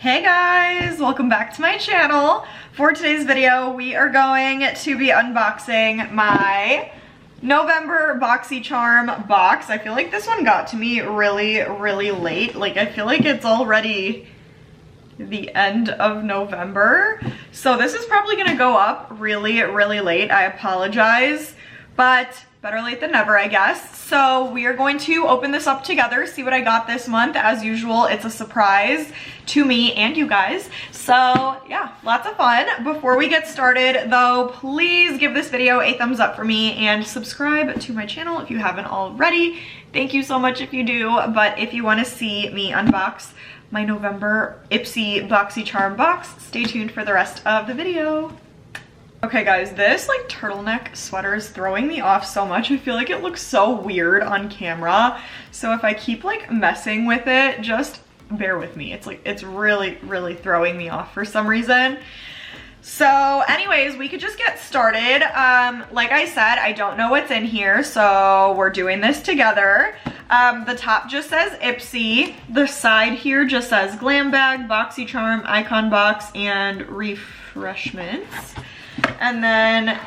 Hey guys, welcome back to my channel. For today's video, we are going to be unboxing my November BoxyCharm box. I feel like this one got to me really late. Like, I feel like it's already the end of November. So this is probably gonna go up really late. I apologize, but better late than never, I guess. So we are going to open this up together, see what I got this month. As usual, it's a surprise to me and you guys. So yeah, lots of fun. Before we get started though, please give this video a thumbs up for me and subscribe to my channel if you haven't already. Thank you so much if you do. But if you want to see me unbox my November Ipsy BoxyCharm box, stay tuned for the rest of the video. Okay guys, this like turtleneck sweater is throwing me off so much. I feel like it looks so weird on camera. So if I keep like messing with it, just bear with me. It's really throwing me off for some reason. So anyways, we could just get started. Like I said, I don't know what's in here, so we're doing this together. The top just says Ipsy. The side here just says Glam Bag, BoxyCharm, Icon Box, and Refreshments. And then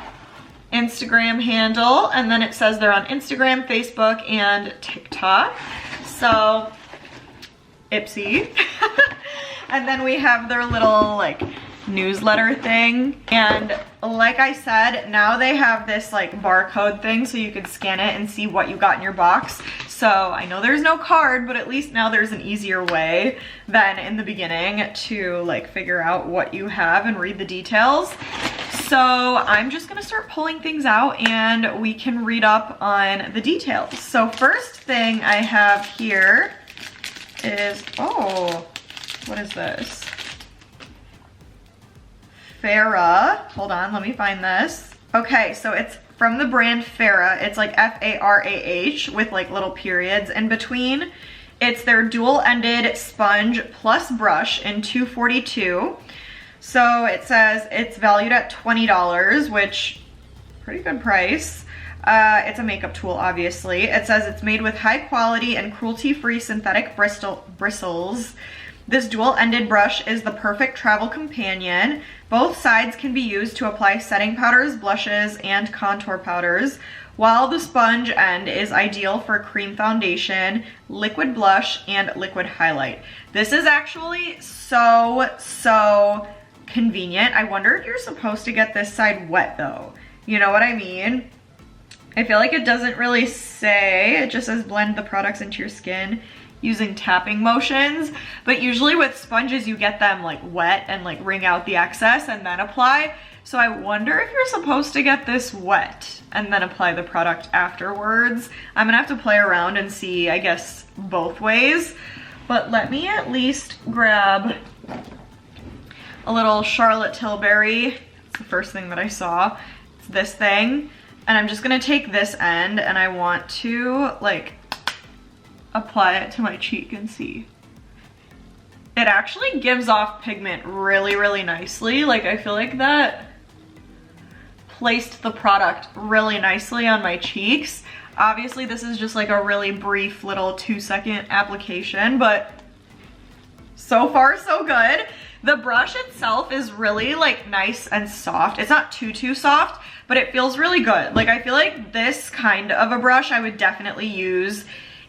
Instagram handle, and then it says they're on Instagram, Facebook, and TikTok. So Ipsy. And then we have their little like newsletter thing, and like I said, now they have this like barcode thing so you could scan it and see what you got in your box. So I know there's no card, but at least now there's an easier way than in the beginning to like figure out what you have and read the details. So I'm just gonna start pulling things out and we can read up on the details. So first thing I have here is, oh, what is this? F.A.R.A.H. Hold on, let me find this. Okay, so it's from the brand F.A.R.A.H. It's like F-A.R.A.H. with like little periods in between. It's their dual-ended sponge plus brush in 242. So it says it's valued at $20, which pretty good price. It's a makeup tool, obviously. It says it's made with high quality and cruelty-free synthetic bristles. This dual-ended brush is the perfect travel companion. Both sides can be used to apply setting powders, blushes, and contour powders, while the sponge end is ideal for cream foundation, liquid blush, and liquid highlight. This is actually so convenient. I wonder if you're supposed to get this side wet though. You know what I mean? I feel like it doesn't really say. It just says blend the products into your skin using tapping motions, but usually with sponges you get them like wet and like wring out the excess and then apply. So I wonder if you're supposed to get this wet and then apply the product afterwards. I'm gonna have to play around and see, I guess, both ways. But let me at least grab a little Charlotte Tilbury. It's the first thing that I saw. It's this thing. And I'm just gonna take this end and I want to like apply it to my cheek and see. It actually gives off pigment really nicely. Like, I feel like that placed the product really nicely on my cheeks. Obviously this is just like a really brief little 2-second application, but so far so good. The brush itself is really like nice and soft. It's not too soft, but it feels really good. Like, I feel like this kind of a brush I would definitely use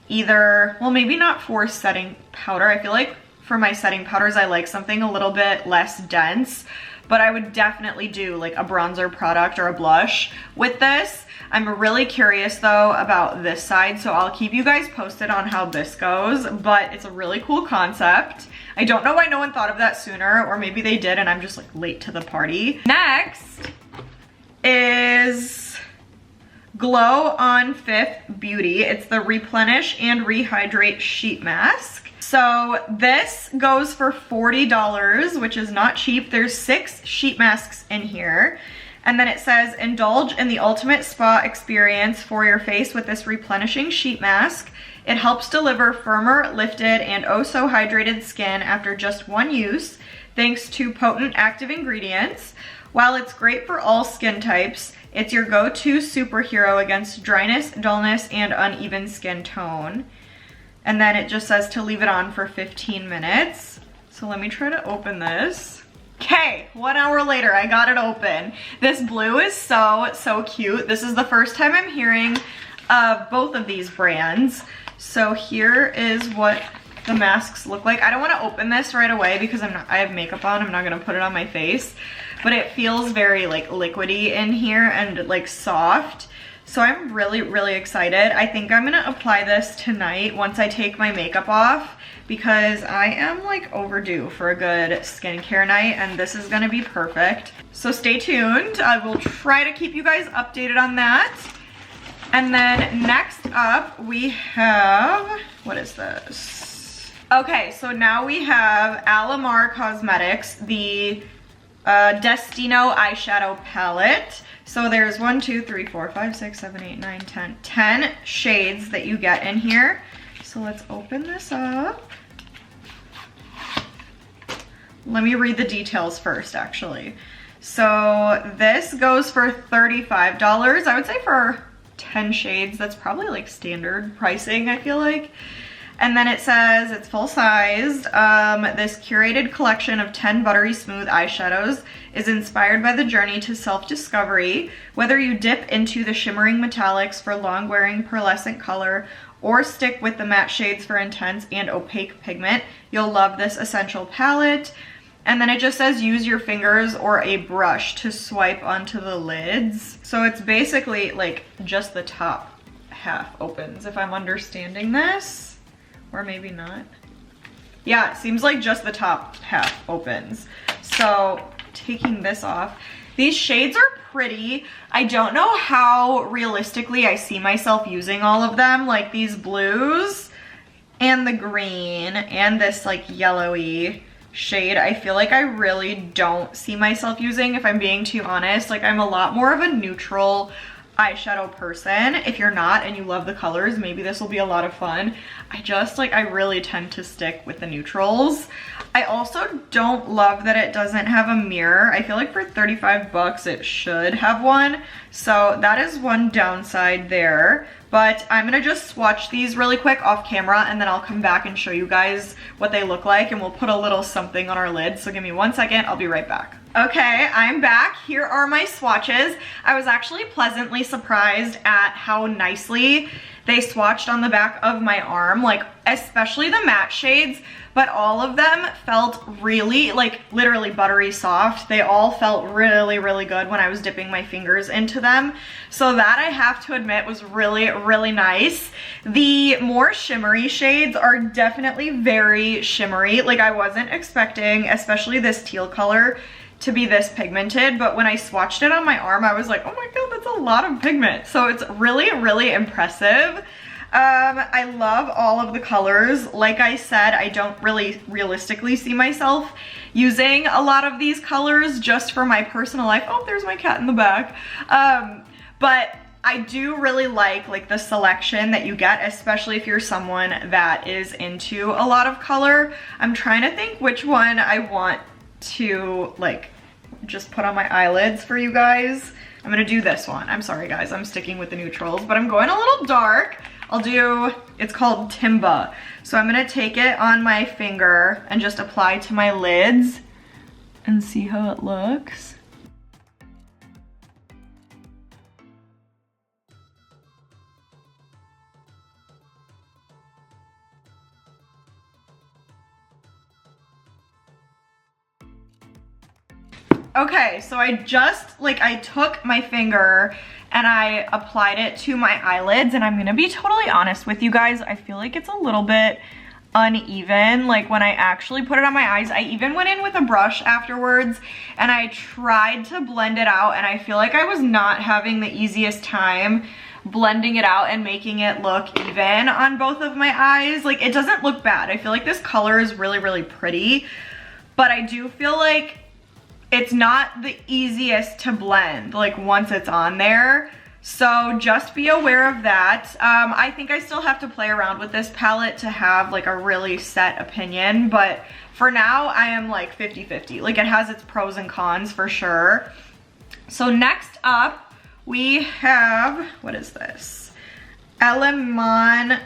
either, well, maybe not for setting powder. I feel like for my setting powders, I like something a little bit less dense, but I would definitely do like a bronzer product or a blush with this. I'm really curious though about this side, so I'll keep you guys posted on how this goes, but it's a really cool concept. I don't know why no one thought of that sooner, or maybe they did and I'm just like late to the party. Next is Glow on Fifth Beauty. It's the Replenish and Rehydrate Sheet Mask. So this goes for $40, which is not cheap. There's 6 sheet masks in here. And then it says, indulge in the ultimate spa experience for your face with this replenishing sheet mask. It helps deliver firmer, lifted, and oh so hydrated skin after just one use, thanks to potent active ingredients. While it's great for all skin types, it's your go-to superhero against dryness, dullness, and uneven skin tone. And then it just says to leave it on for 15 minutes. So So let me try to open this. Okay, 1 hour later, I got it open. This blue is so cute. This is the first time I'm hearing of both of these brands. So here is what the masks look like. I don't want to open this right away because I have makeup on. I'm not going to put it on my face, but it feels very like liquidy in here and like soft. So I'm really excited. I think I'm gonna apply this tonight once I take my makeup off because I am like overdue for a good skincare night and this is gonna be perfect. So stay tuned. I will try to keep you guys updated on that. And then next up we have, what is this? Okay, so now we have Alamar Cosmetics, the DESTINO eyeshadow palette. So there's 1, 2, 3, 4, 5, 6, 7, 8, 9, 10 shades that you get in here. So let's open this up. Let me read the details first, actually. So this goes for $35. I would say for 10 shades, that's probably like standard pricing, I feel like. And then it says it's full-sized. This curated collection of 10 buttery smooth eyeshadows is inspired by the journey to self-discovery. Whether you dip into the shimmering metallics for long-wearing pearlescent color or stick with the matte shades for intense and opaque pigment, you'll love this essential palette. And then it just says use your fingers or a brush to swipe onto the lids. So it's basically like just the top half opens, if I'm understanding this. Or maybe not. Yeah, it seems like just the top half opens. So taking this off, these shades are pretty. I don't know how realistically I see myself using all of them, like these blues and the green and this like yellowy shade. I feel like I really don't see myself using, if I'm being too honest. Like I'm a lot more of a neutral eyeshadow person. If you're not and you love the colors, maybe this will be a lot of fun. I really tend to stick with the neutrals. I also don't love that it doesn't have a mirror. I feel like for 35 bucks it should have one. So that is one downside there. But I'm gonna just swatch these really quick off camera and then I'll come back and show you guys what they look like and we'll put a little something on our lids. So give me 1 second, I'll be right back. Okay, I'm back. Here are my swatches. I was actually pleasantly surprised at how nicely they swatched on the back of my arm, like especially the matte shades, but all of them felt really, like literally buttery soft. They all felt really good when I was dipping my fingers into them. So that, I have to admit, was really nice. The more shimmery shades are definitely very shimmery. Like I wasn't expecting, especially this teal color, to be this pigmented, but when I swatched it on my arm, I was like, oh my god, that's a lot of pigment. So it's really impressive. I love all of the colors. Like I said, I don't really realistically see myself using a lot of these colors just for my personal life. Oh, there's my cat in the back. But I do really like the selection that you get, especially if you're someone that is into a lot of color. I'm trying to think which one I want to like just put on my eyelids for you guys. I'm gonna do this one. I'm sorry guys, I'm sticking with the neutrals, but I'm going a little dark. It's called Timba. So I'm gonna take it on my finger and just apply to my lids and see how it looks. Okay, so I took my finger and I applied it to my eyelids, and I'm gonna be totally honest with you guys, I feel like it's a little bit uneven. Like when I actually put it on my eyes, I even went in with a brush afterwards and I tried to blend it out, and I feel like I was not having the easiest time blending it out and making it look even on both of my eyes. Like it doesn't look bad. I feel like this color is really pretty, but I do feel like it's not the easiest to blend, like once it's on there. So just be aware of that. I think I still have to play around with this palette to have like a really set opinion, but for now I am like 50-50. Like it has its pros and cons for sure. So next up we have, what is this? Elon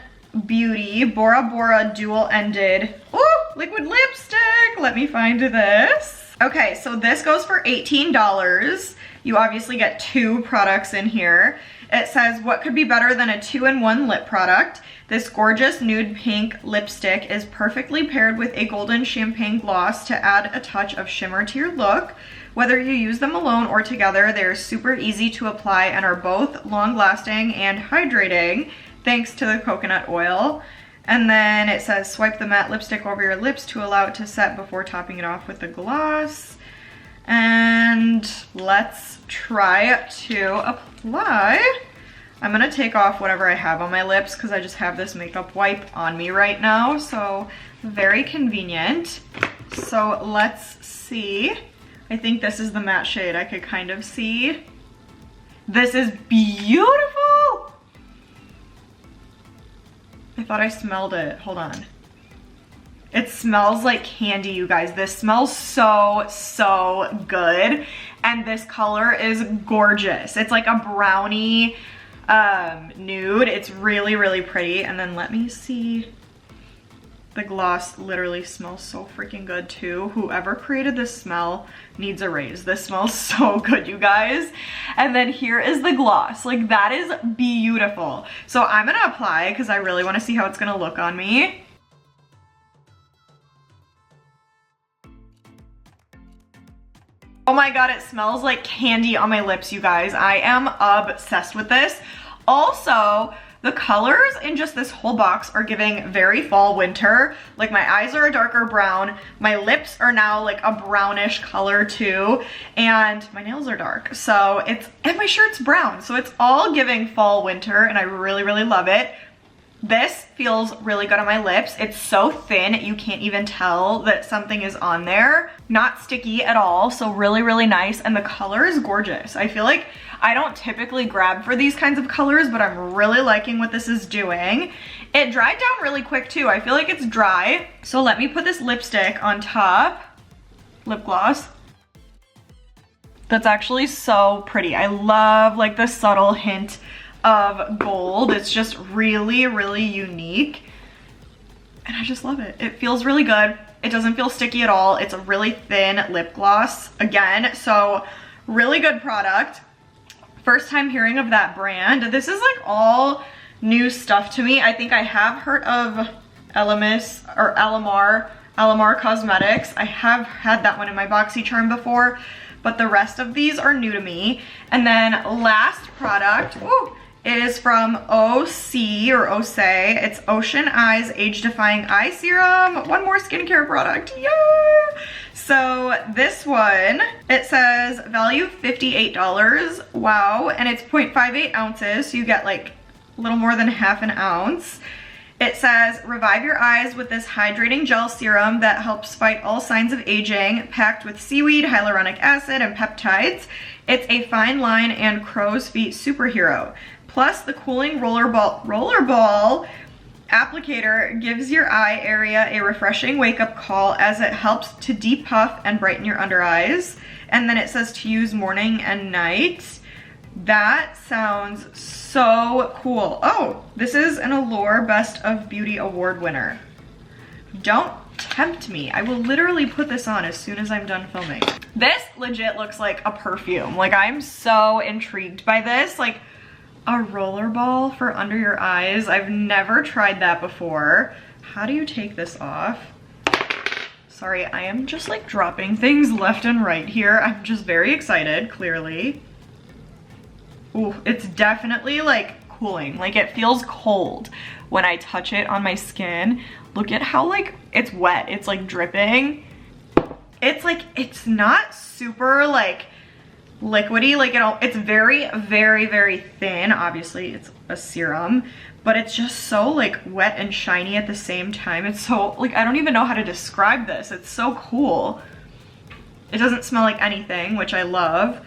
Beauty Bora Bora dual ended. Ooh! liquid lipstick. Let me find this. Okay, so this goes for $18. You obviously get 2 products in here. It says, what could be better than a 2-in-1 lip product? This gorgeous nude pink lipstick is perfectly paired with a golden champagne gloss to add a touch of shimmer to your look. Whether you use them alone or together, they're super easy to apply and are both long-lasting and hydrating thanks to the coconut oil. And then it says, swipe the matte lipstick over your lips to allow it to set before topping it off with the gloss. And let's try to apply. I'm gonna take off whatever I have on my lips because I just have this makeup wipe on me right now, so very convenient. So let's see. I think this is the matte shade I could kind of see. This is beautiful! I thought I smelled it. Hold on. It smells like candy, you guys. This smells so, so good. And this color is gorgeous. It's like a brownie nude. It's really, really pretty. And then let me see. The gloss literally smells so freaking good too. Whoever created this smell needs a raise. This smells so good, you guys. And then here is the gloss. Like, that is beautiful. So I'm gonna apply because I really want to see how it's gonna look on me. Oh my god, it smells like candy on my lips, you guys. I am obsessed with this. Also, the colors in just this whole box are giving very fall winter. Like, my eyes are a darker brown. My lips are now like a brownish color too. And my nails are dark. So it's, and my shirt's brown. So it's all giving fall winter and I really, really love it. This feels really good on my lips. It's so thin, you can't even tell that something is on there. Not sticky at all, so really, really nice. And the color is gorgeous. I feel like I don't typically grab for these kinds of colors, but I'm really liking what this is doing. It dried down really quick too. I feel like it's dry. So let me put this lipstick on top. Lip gloss. That's actually so pretty. I love like the subtle hint of gold. It's just really, really unique. And I just love it. It feels really good. It doesn't feel sticky at all. It's a really thin lip gloss again. So really good product. First time hearing of that brand. This is like all new stuff to me. I think I have heard of Alamar Cosmetics. I have had that one in my BoxyCharm before, but the rest of these are new to me. And then last product, is from OSEA or OSEA. It's Ocean Eyes Age-Defying Eye Serum. One more skincare product, yeah! So this one, it says value $58, wow, and it's 0.58 ounces, so you get like a little more than half an ounce. It says, revive your eyes with this hydrating gel serum that helps fight all signs of aging, packed with seaweed, hyaluronic acid, and peptides. It's a fine line and crow's feet superhero. Plus, the cooling rollerball applicator gives your eye area a refreshing wake-up call as it helps to depuff and brighten your under eyes. And then it says to use morning and night. That sounds so cool. Oh, this is an Allure Best of Beauty Award winner. Don't tempt me. I will literally put this on as soon as I'm done filming. This legit looks like a perfume. Like, I'm so intrigued by this. Like, a rollerball for under your eyes. I've never tried that before. How do you take this off? Sorry, I am just like dropping things left and right here. I'm just very excited, clearly. Ooh, it's definitely like cooling. Like, it feels cold when I touch it on my skin. Look at how like it's wet. It's like dripping. It's like, it's not super like liquidy, like it's very, very, very thin. Obviously it's a serum, but it's just so like wet and shiny at the same time. It's so like, I don't even know how to describe this. It's so cool. It doesn't smell like anything, which I love.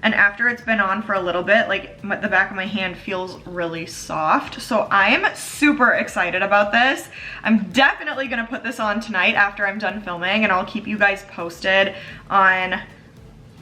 And after it's been on for a little bit, like the back of my hand feels really soft. So I am super excited about this. I'm definitely gonna put this on tonight after I'm done filming, and I'll keep you guys posted on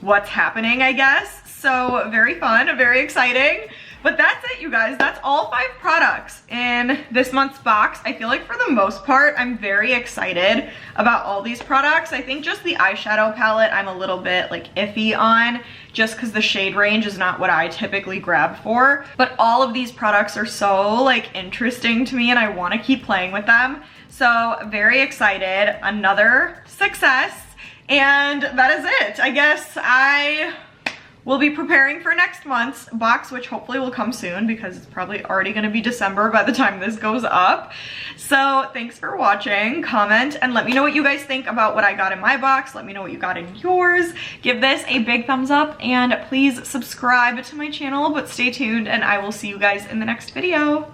what's happening, I guess. So very fun, very exciting. But that's it, you guys. That's all 5 products in this month's box. I feel like for the most part, I'm very excited about all these products. I think just the eyeshadow palette I'm a little bit like iffy on, just because the shade range is not what I typically grab for. But all of these products are so like interesting to me and I want to keep playing with them. So very excited. Another success. And that is it. I guess I will be preparing for next month's box, which hopefully will come soon because it's probably already gonna be December by the time this goes up. So thanks for watching. Comment and let me know what you guys think about what I got in my box. Let me know what you got in yours. Give this a big thumbs up and please subscribe to my channel, but stay tuned and I will see you guys in the next video.